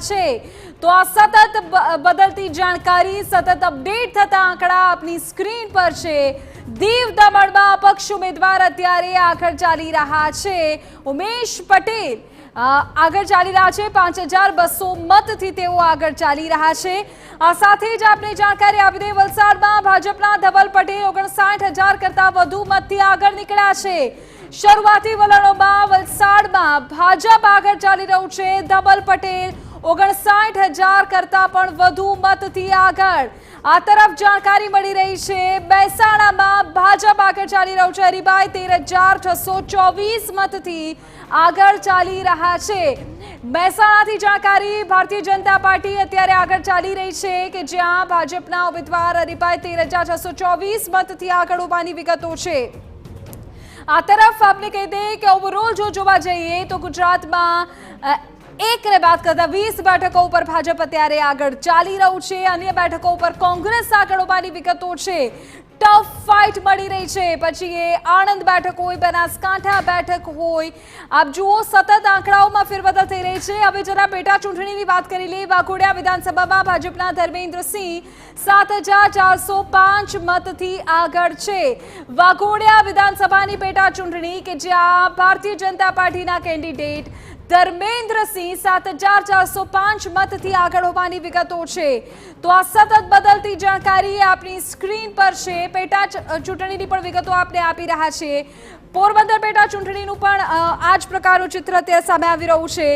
છે। તો આ સતત બદલતી જાણકારી, સતત અપડેટ થતા આંકડા આપની સ્ક્રીન પર છે। દીવ દમણમાં અપક્ષ ઉમેદવાર અત્યારે આગળ ચાલી રહ્યા છે। ઉમેશ પટેલ આગળ ચાલી રહ્યા છે, 5200 મતથી તેઓ આગળ ચાલી રહ્યા છે। આ સાથે જ આપને જાણકારી આપી દે, વલસાડમાં ભાજપના ધવલ પટેલ 59000 કરતા વધુ મતથી આગળ નીકળ્યા છે। શરૂઆતી વલણોમાં વલસાડમાં ભાજપ આગળ ચાલી રહ્યું છે। ધવલ પટેલ 59000 કરતા પણ વધુ મતથી આગળ। આ તરફ જાણકારી મળી રહી છે, મહેસાણામાં ભાજપ આગળ ચાલી રહ્યું છે। હરિભાઈ 13624 મતથી આગળ ચાલી રહ્યા છે। મહેસાણાથી જાણકારી, ભારતીય જનતા પાર્ટી અત્યારે આગળ ચાલી રહી છે કે જ્યાં ભાજપના ઉમેદવાર હરિભાઈ 13624 મતથી આગળ હોવાની વિગતો છે। આ તરફ આપને કહી દે કે ઓવરઓલ જો જોવા જઈએ તો ગુજરાતમાં એકને બાદ કરતા 20 બેઠકો ઉપર ભાજપ અત્યારે આગળ ચાલી રહ્યું છે। અન્ય બેઠકો ઉપર કોંગ્રેસ આગળ હોવાની વિગતો છે। ટફ ફાઇટ મળી રહી છે, પછી એ આણંદ બેઠક હોય, બનાસકાંઠા બેઠક હોય, આપ જુઓ સતત આંકડાઓમાં ફેરબદલ થઈ રહી છે। હવે જરા પેટા ચૂંટણીની વાત કરી લઈએ। વાઘોડિયા વિધાનસભામાં ભાજપના ધર્મેન્દ્રસિંહ 7405 મતથી આગળ છે। વાઘોડિયા વિધાનસભાની પેટા ચૂંટણી કે જ્યાં ભારતીય જનતા પાર્ટીના કેન્ડિડેટ ધર્મેન્દ્રસિંહ 7405 મતથી આગળ હોવાની વિગતો છે। તો આ સતત બદલતી જાણકારી આપની સ્ક્રીન પર છે। પેટા ચૂંટણીની પણ વિગતો આપને આપી રહ્યા છે। પોરબંદર પેટા ચૂંટણીનું પણ આ જ પ્રકારનું ચિત્ર અત્યારે સામે આવી રહ્યું છે।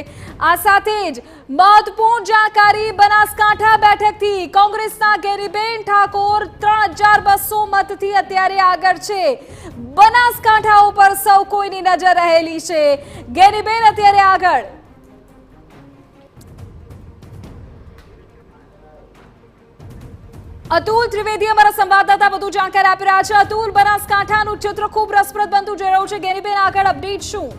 આ સાથે જ મહત્વપૂર્ણ જાણકારી, બનાસકાંઠા બેઠકથી કોંગ્રેસના ગેરીબેન ઠાકોર 3200 મતથી અત્યારે આગળ છે। બનાસકાંઠા ઉપર સૌ કોઈની નજર રહેલી છે। ગેરીબેન અત્યારે આગળ। અતુલ ત્રિવેદી અમારા સંવાદદાતા વધુ જાણકારી આપી રહ્યા છે। અતુલ, બનાસકાંઠાનું ચિત્ર ખૂબ રસપ્રદ બનતું જઈ રહ્યું છે। ગેરીબેન આગળ અપડેટ શું?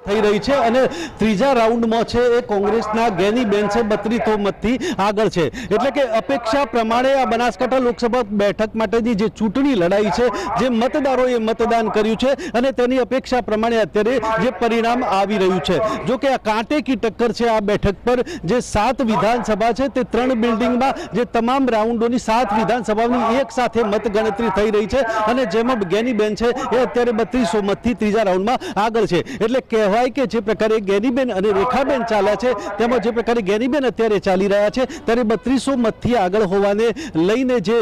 થઈ રહી છે અને ત્રીજા રાઉન્ડમાં છે એ કોંગ્રેસના ગેનીબેન છે 3200 મતથી આગળ છે। એટલે કે અપેક્ષા પ્રમાણે આ બનાસકાંઠા લોકસભા બેઠક માટેની જે ચૂંટણી લડાઈ છે, જે મતદારોએ મતદાન કર્યું છે અને તેની અપેક્ષા પ્રમાણે અત્યારે જે પરિણામ આવી રહ્યું છે। જો કે આ કાંટેકી ટક્કર છે આ બેઠક પર। જે 7 વિધાનસભા છે તે 3 બિલ્ડિંગમાં જે તમામ રાઉન્ડોની 7 વિધાનસભાની એક સાથે મતગણતરી થઈ રહી છે અને જેમાં ગેનીબેન છે એ અત્યારે 3200 મતથી ત્રીજા રાઉન્ડમાં આગળ છે। એટલે કહેવાય કે જે પ્રકારે ગેનીબેન અને રેખાબેન ચાલ્યા છે તેમાં જે પ્રકારે ગેનીબેન અત્યારે ચાલી રહ્યા છે ત્યારે 3200 મતથી આગળ હોવાને લઈને જે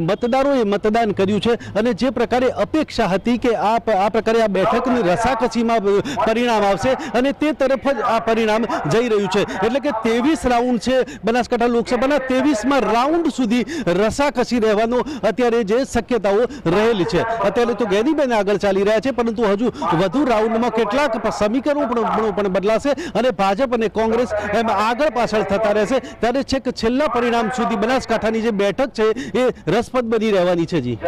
મતદારોએ મતદાન કર્યું છે અને જે પ્રકારે અપેક્ષા હતી કે આ પ્રકારે આ બેઠકની રસાકસીમાં પરિણામ આવશે અને તે તરફ જ આ પરિણામ જઈ રહ્યું છે। એટલે કે 23 રાઉન્ડ છે બનાસકાંઠા લોકસભાના, 23માં રાઉન્ડ સુધી રસાકસી રહેવાનો અત્યારે જે શક્યતાઓ રહેલી છે। અત્યારે તો ગેનીબેન આગળ ચાલી રહ્યા છે, પરંતુ હજુ વધુ રાઉન્ડમાં કેટલાક સમીકરણો પણ બદલાશે અને ભાજપ અને કોંગ્રેસ એમ આગળ પાછળ થતા રહેશે। ત્યારે છેક છેલ્લા પરિણામ સુધી બનાસકાંઠાની જે બેઠક છે એ રસપ્રદ બની રહેવાની છે। જી।